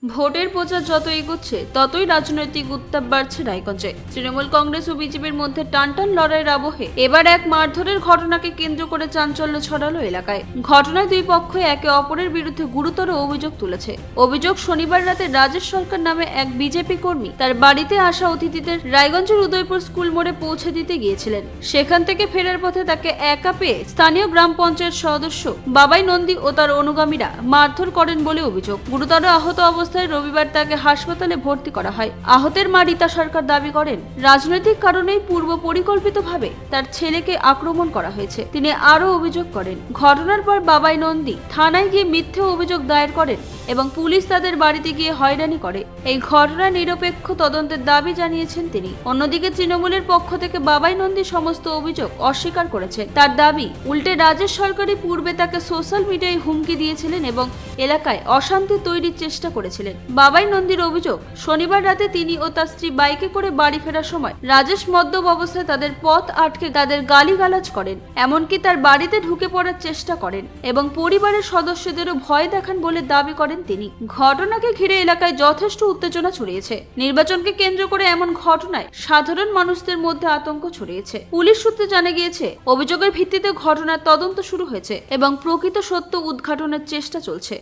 ভোটের প্রচার যত এগোচ্ছে ততই রাজনৈতিক উত্তাপ বাড়ছে রায়গঞ্জে। তৃণমূল কংগ্রেস ও বিজেপির মধ্যে টানটান লড়াইয়ের আবহে এবার এক মারধরের ঘটনাকে কেন্দ্র করে চাঞ্চল্য ছড়ালো এলাকায়। ঘটনায় দুই পক্ষই একে অপরের বিরুদ্ধে গুরুতর অভিযোগ তুলেছে। অভিযোগ, শনিবার রাতে রাজেশ সরকার নামে এক বিজেপি কর্মী তার বাড়িতে আসা অতিথিদের রায়গঞ্জের উদয়পুর স্কুল মোড়ে পৌঁছে দিতে গিয়েছিলেন। সেখান থেকে ফেরার পথে তাকে একা পেয়ে স্থানীয় গ্রাম পঞ্চায়েত সদস্য বাবাই নন্দী ও তার অনুগামীরা মারধর করেন বলে অভিযোগ। গুরুতর আহত অবস্থায় রবিবার তাকে হাসপাতালে ভর্তি করা হয়। আহতের মা রীতা সরকার দাবি করেন, রাজনৈতিক কারণেই পূর্ব পরিকল্পিতভাবে তার ছেলেকে আক্রমণ করা হয়েছে। তিনি আরও অভিযোগ করেন, ঘটনার পর বাবাই নন্দী থানায় গিয়ে মিথ্যে অভিযোগ দায়ের করেন এবং পুলিশ তাদের বাড়িতে গিয়ে হয়রানি করে। এই ঘটনার নিরপেক্ষ তদন্তের দাবি জানিয়েছেন তিনি। অন্যদিকে তৃণমূলের পক্ষ থেকে বাবাই নন্দী সমস্ত অভিযোগ অস্বীকার করেছেন। তার দাবি, উল্টে রাজেশ সরকারই পূর্বে তাকে সোশ্যাল মিডিয়ায় হুমকি দিয়েছিলেন এবং এলাকায় অশান্তি তৈরির চেষ্টা করেছিলেন। বাবাই নন্দীর অভিযোগ, শনিবার রাতে তিনি ও তার স্ত্রী বাইকে করে বাড়ি ফেরার সময় রাজেশ মদ্যপ অবস্থায় তাদের পথ আটকে তাদের গালিগালাজ করেন, এমনকি তার বাড়িতে ঢুকে পড়ার চেষ্টা করেন এবং পরিবারের সদস্যদেরও ভয় দেখান বলে দাবি করেন তিনি। ঘটনাকে ঘিরে এলাকায় যথেষ্ট উত্তেজনা ছড়িয়েছে। নির্বাচনকে কেন্দ্র করে এমন ঘটনায় সাধারণ মানুষদের মধ্যে আতঙ্ক ছড়িয়েছে। পুলিশ সূত্রে জানা গিয়েছে, অভিযোগের ভিত্তিতে ঘটনার তদন্ত শুরু হয়েছে এবং প্রকৃত সত্য উদ্ঘাটনের চেষ্টা চলছে।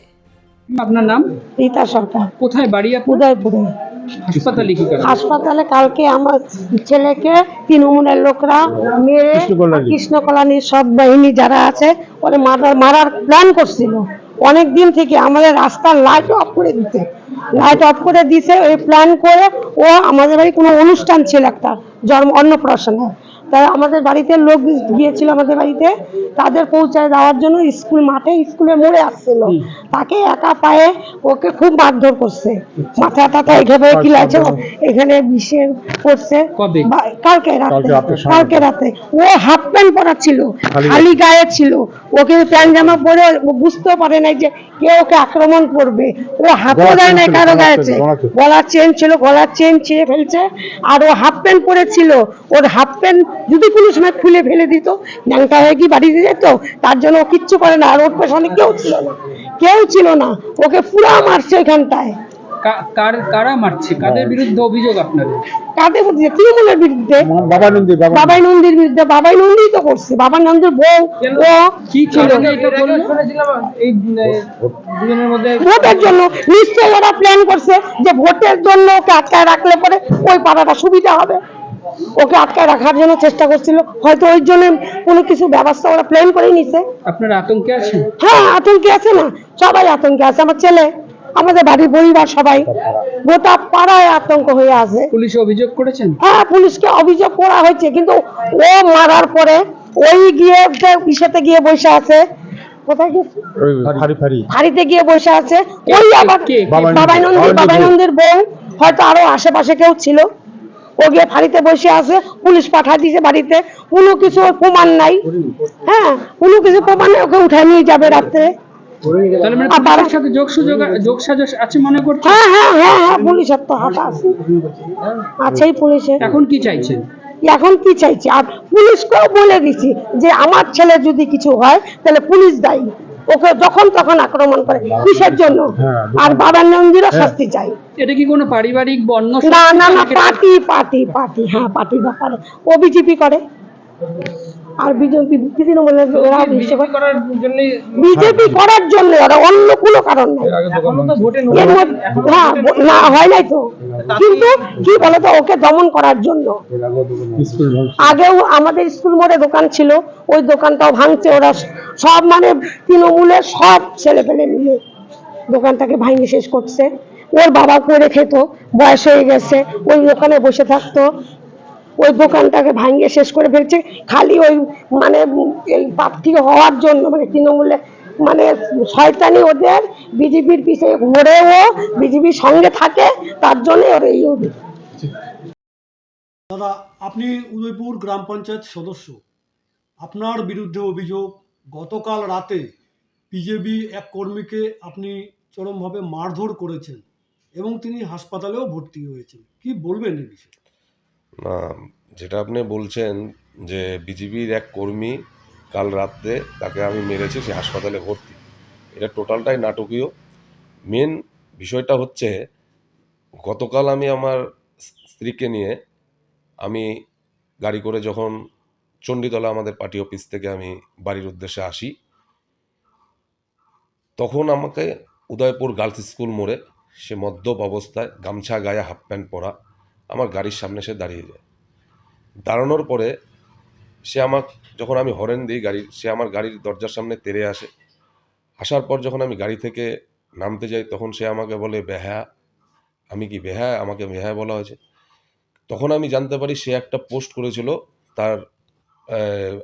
আপনার নাম? রীতা সরকার। কোথায় বাড়ি আপনার? উদয়পুরে। হাসপাতালে কি করেন? হাসপাতালে কালকে আমার ছেলেকে তৃণমূলের লোকরা মেরে কৃষ্ণ কল্যাণীর সব বাহিনী যারা আছে ওরা মারার প্ল্যান করছিল অনেক দিন থেকে। আমাদের রাস্তার লাইট অফ করে দিতে ওই প্ল্যান করে ও আমাদের বাড়ি কোনো অনুষ্ঠান ছিল, একটা অন্নপ্রাশনে, তাই আমাদের বাড়িতে লোক গিয়েছিল আমাদের বাড়িতে, তাদের পৌঁছায় দেওয়ার জন্য স্কুল মাঠে স্কুলে মোড়ে আসছিল। তাকে একা পায়ে ওকে খুব মারধর করছে, মাথা টাথা এখানে কি লাগছে, এখানে বিষের করছে। কালকে রাতে ও হাফ প্যান্ট পরা ছিল, খালি গায়ে ছিল, ওকে প্যান্ট জামা পরে বুঝতেও পারে নাই যে কে ওকে আক্রমণ করবে। ও হাতও দেয় নাই কারো গায়েছে, গলার চেন ছিল, গলার চেন ছিঁড়ে ফেলছে। আর ও হাফ প্যান্ট পরেছিল, ওর হাফ প্যান্ট যদি কোনো সময় খুলে ফেলে দিত ন্যাংটা হয়ে কি বাড়িতে যেত, তার জন্য ও কিচ্ছু করে না। আর ওর পেছনে কেউ ছিল না, ওকে পুরা মারছে ওইখানটায়। কারা মারছে? কাদের বিরুদ্ধে অভিযোগ আপনাদের? কাদের বিরুদ্ধে? তৃণমূলের বিরুদ্ধে, বাবাই নন্দীর বিরুদ্ধে। বাবাই নন্দী তো করছে, বাবা নন্দীর বউ। ও কি ছিল এই দুজনের মধ্যে? ভোটের জন্য নিশ্চয়ই ওরা প্ল্যান করছে যে ভোটের জন্য ওকে আটকায় রাখলে পরে ওই পাড়াটা সুবিধা হবে, ওকে আটকায় রাখার জন্য চেষ্টা করছিল। হয়তো ওই জন্য কোনো কিছু ব্যবস্থা ওরা প্ল্যান করে নিছে। আপনারা আতঙ্কে আছেন? হ্যাঁ, আতঙ্কে আছে না, সবাই আতঙ্কে আছে। আমার ছেলে, আমাদের বাড়ির পরিবার, সবাই গোটা পাড়ায় আতঙ্ক হয়ে আছে। পুলিশে অভিযোগ করেছেন? হ্যাঁ, পুলিশকে অভিযোগ করা হয়েছে, কিন্তু ও মারার পরে ওই গিয়ে বিষয়তে গিয়ে বসে আছে। কোথায় গেছে? ফাঁড়িতে গিয়ে বসে আছে। ওই আবার বাবাই নন্দীর বউ, হয়তো আরো আশেপাশে কেউ ছিল। ও গিয়ে ফাঁড়িতে বসে আছে, পুলিশ পাঠায় দিয়েছে বাড়িতে। কোনো কিছু প্রমাণ নাই। হ্যাঁ, কোনো কিছু প্রমাণ নেই, ওকে উঠায় নিয়ে যাবে রাত্রে। পুলিশের সাথে যোগসাজশ আছে মনে করছে? হ্যাঁ, পুলিশের তো হাত আছেই পুলিশের। এখন কি চাইছেন? এখন কি চাইছি, আর পুলিশকেও বলে দিছি যে আমার ছেলে যদি কিছু হয় তাহলে পুলিশ দায়ী, ওকে যখন তখন আক্রমণ করে কিসের জন্য। আর বাবার নন্দীরও শাস্তি চাই। এটা কি কোনো পারিবারিক বর্ণ? না, পার্টি। হ্যাঁ, পার্টির ব্যাপারে। ও বিজেপি করে, আর বিজেপি করার জন্য, ওরা অন্য কোনো কারণ নাই। না, হয় নাই তো, কিন্তু কি বলতো, ওকে দমন করার জন্য। আগেও আমাদের স্কুল মোড়ে দোকান ছিল, ওই দোকানটাও ভাঙছে ওরা সব, মানে তৃণমূলের সব ছেলে পেলে মিলে দোকানটাকে ভাঙে শেষ করছে। ওর বাবা করে খেত, বয়স হয়ে গেছে, ওই দোকানে বসে থাকতো, ওই দোকানটাকে ভাঙিয়ে শেষ করে ফেলছে। খালি ওই মানে এই প্রার্থী হওয়ার জন্য, মানে তৃণমূলে মানে শয়তানি ওদের, বিজেপির পিছিয়ে ঘুরেও বিজেপির সঙ্গে থাকে, তার জন্য ওর এই অভিযোগ। দাদা, আপনি উদয়পুর গ্রাম পঞ্চায়েত সদস্য, আপনার বিরুদ্ধে অভিযোগ গতকাল রাতে বিজেপি এক কর্মীকে আপনি চরমভাবে মারধর করেছেন এবং তিনি হাসপাতালেও ভর্তি হয়েছেন, কি বলবেন এই বিষয়ে? না, যেটা আপনি বলছেন যে বিজেপির এক কর্মী কাল রাতে তাকে আমি মেরেছি, সে হাসপাতালে ভর্তি, এটা টোটালটাই নাটকীয়। মেন বিষয়টা হচ্ছে, গতকাল আমি আমার স্ত্রীকে নিয়ে আমি গাড়ি করে যখন চণ্ডীতলা আমাদের পার্টি অফিস থেকে আমি বাড়ির উদ্দেশ্যে আসি, তখন আমাকে উদয়পুর গার্লস স্কুল মোড়ে সে মদ্যপ অবস্থায় গামছা গায়ে হাফ প্যান্ট পরা আমার গাড়ির সামনে সে দাঁড়িয়ে যায়। দাঁড়ানোর পরে সে যখন আমি হরেন দিই গাড়ির, সে আমার গাড়ির দরজার সামনে তেড়ে আসে। আসার পর যখন আমি গাড়ি থেকে নামতে যাই, তখন সে আমাকে বলে বেহায়া। আমি কি বেহায়া? আমাকে বেহায়া বলা হয়েছে। তখন আমি জানতে পারি সে একটা পোস্ট করেছিল,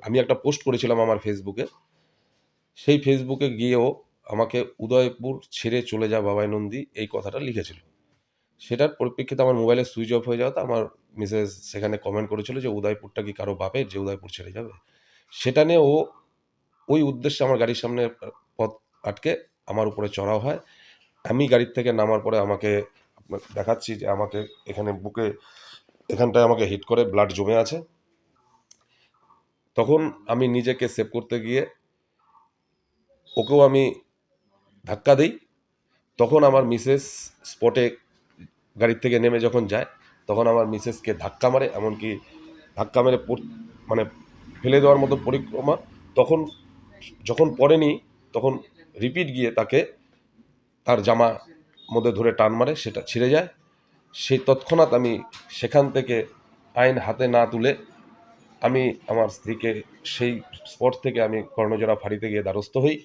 আমি একটা পোস্ট করেছিলাম আমার ফেসবুকে। সেই ফেসবুকে গিয়েও আমাকে উদয়পুর ছেড়ে চলে যা বাবাই নন্দী এই কথাটা লিখেছিল। সেটার পরিপ্রেক্ষিতে আমার মোবাইলে সুইচ অফ হয়ে যাওয়াতে আমার মিসেস সেখানে কমেন্ট করেছিল যে উদয়পুরটা কি কারো বাপের যে উদয়পুর ছেড়ে যাবে। সেটা নিয়ে ওই উদ্দেশ্যে আমার গাড়ির সামনে পথ আটকে আমার উপরে চড়াও হয়। আমি গাড়ির থেকে নামার পরে আমাকে দেখাচ্ছি যে আমাকে এখানে বুকে এখানটায় আমাকে হিট করে ব্লাড জমে আছে। তখন আমি নিজেকে সেভ করতে গিয়ে ওকেও আমি ধাক্কা দিই। তখন আমার মিসেস স্পটে গাড়ির থেকে নেমে যখন যায়, তখন আমার মিসেসকে ধাক্কা মারে, এমনকি ধাক্কা মেরে মানে ফেলে দেওয়ার মতো পরিক্রমা। তখন যখন পড়েনি, তখন রিপিট গিয়ে তাকে তার জামা মধ্যে ধরে টান মারে, সেটা ছিঁড়ে যায়। সেই তৎক্ষণাৎ আমি সেখান থেকে আইন হাতে না তুলে আমি আমার স্ত্রীকে সেই স্পট থেকে আমি কর্ণজোড়া ফাঁড়িতে গিয়ে দ্বারস্থ হই।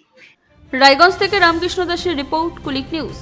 রায়গঞ্জ থেকে রামকৃষ্ণ দাসের রিপোর্ট, কুলিক নিউজ।